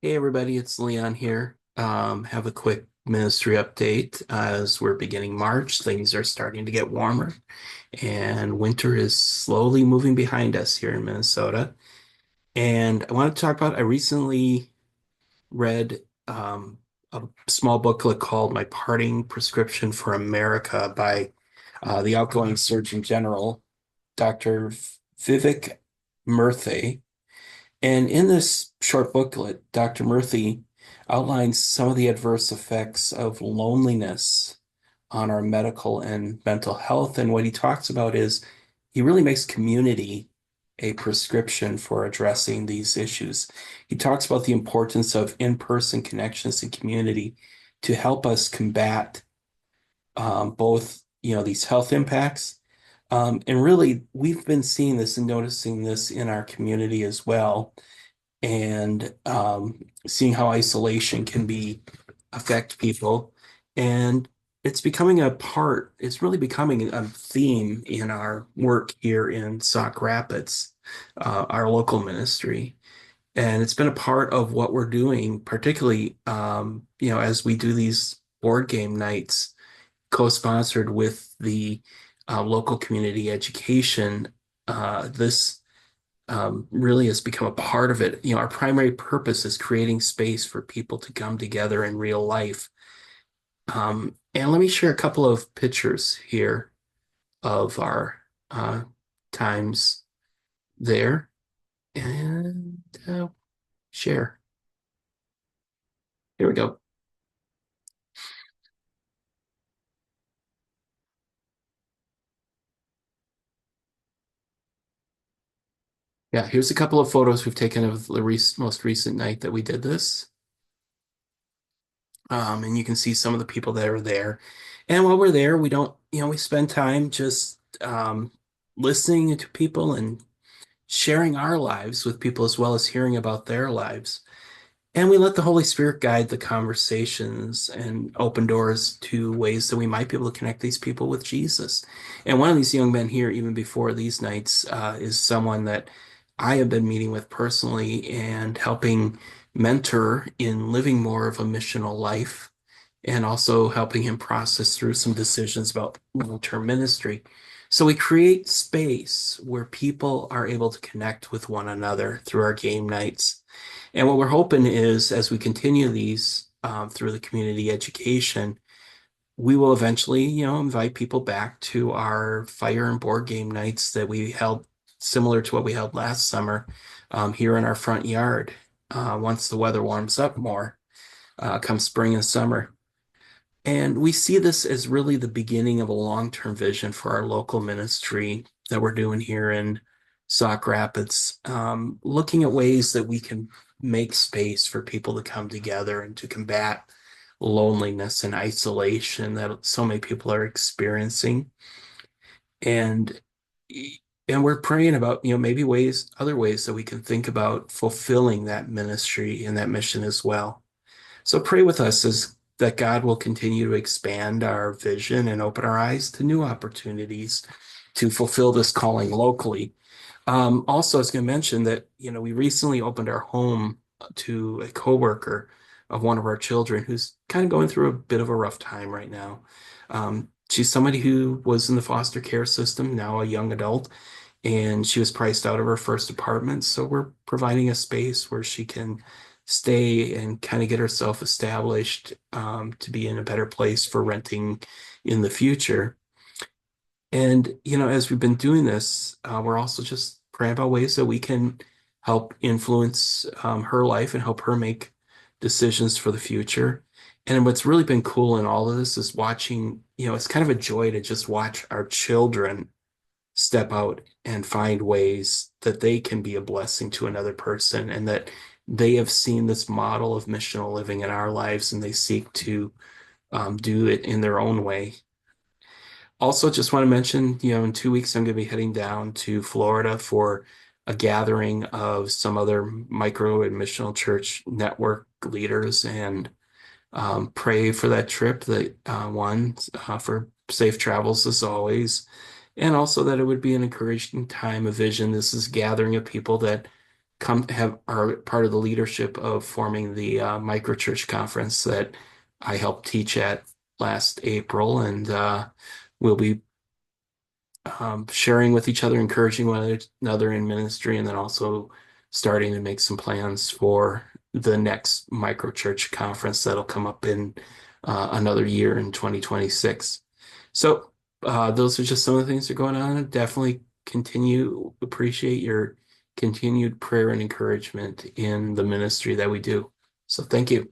Hey everybody, it's Leon here. Have a quick ministry update as we're beginning March. Things are starting to get warmer and winter is slowly moving behind us here in Minnesota. And I want to talk about, I recently read a small booklet called My Parting Prescription for America by the outgoing Surgeon General, Dr. Vivek Murthy. And in this short booklet, Dr. Murthy outlines some of the adverse effects of loneliness on our medical and mental health. And what he talks about is he really makes community a prescription for addressing these issues. He talks about the importance of in-person connections and community to help us combat both, these health impacts. And really, we've been seeing this and noticing this in our community as well and seeing how isolation can be affect people. And it's really becoming a theme in our work here in Sauk Rapids, our local ministry. And it's been a part of what we're doing, particularly, as we do these board game nights, co-sponsored with the local community education. This really has become a part of it. Our primary purpose is creating space for people to come together in real life. And let me share a couple of pictures here of our uh, times there and share. Here we go. Yeah, here's a couple of photos we've taken of the most recent night that we did this. And you can see some of the people that are there. And while we're there, we don't, we spend time just listening to people and sharing our lives with people as well as hearing about their lives. And we let the Holy Spirit guide the conversations and open doors to ways that we might be able to connect these people with Jesus. And one of these young men here, even before these nights, is someone that I have been meeting with personally and helping mentor in living more of a missional life and also helping him process through some decisions about long-term ministry. So we create space where people are able to connect with one another through our game nights. And what we're hoping is as we continue these through the community education, we will eventually, invite people back to our fire and board game nights that we held similar to what we held last summer here in our front yard once the weather warms up more come spring and summer. And we see this as really the beginning of a long-term vision for our local ministry that we're doing here in Sauk Rapids, looking at ways that we can make space for people to come together and to combat loneliness and isolation that so many people are experiencing. And and we're praying about, maybe other ways that we can think about fulfilling that ministry and that mission as well. So pray with us as that God will continue to expand our vision and open our eyes to new opportunities to fulfill this calling locally. Also, I was going to mention that, we recently opened our home to a coworker of one of our children who's kind of going through a bit of a rough time right now. She's somebody who was in the foster care system, now a young adult, and she was priced out of her first apartment. So we're providing a space where she can stay and kind of get herself established to be in a better place for renting in the future. And, as we've been doing this, we're also just praying about ways that we can help influence her life and help her make decisions for the future. And what's really been cool in all of this is watching, it's kind of a joy to just watch our children step out and find ways that they can be a blessing to another person and that they have seen this model of missional living in our lives and they seek to do it in their own way. Also, just want to mention, in 2 weeks, I'm going to be heading down to Florida for a gathering of some other micro and missional church network leaders and pray for that trip that for safe travels as always, and also that it would be an encouraging time of vision. This is a gathering of people that come have are part of the leadership of forming the microchurch conference that I helped teach at last April, and we'll be sharing with each other, encouraging one another in ministry, and then also starting to make some plans for the next microchurch conference that'll come up in another year in 2026. So those are just some of the things that are going on. Definitely continue appreciate your continued prayer and encouragement in the ministry that we do. So thank you.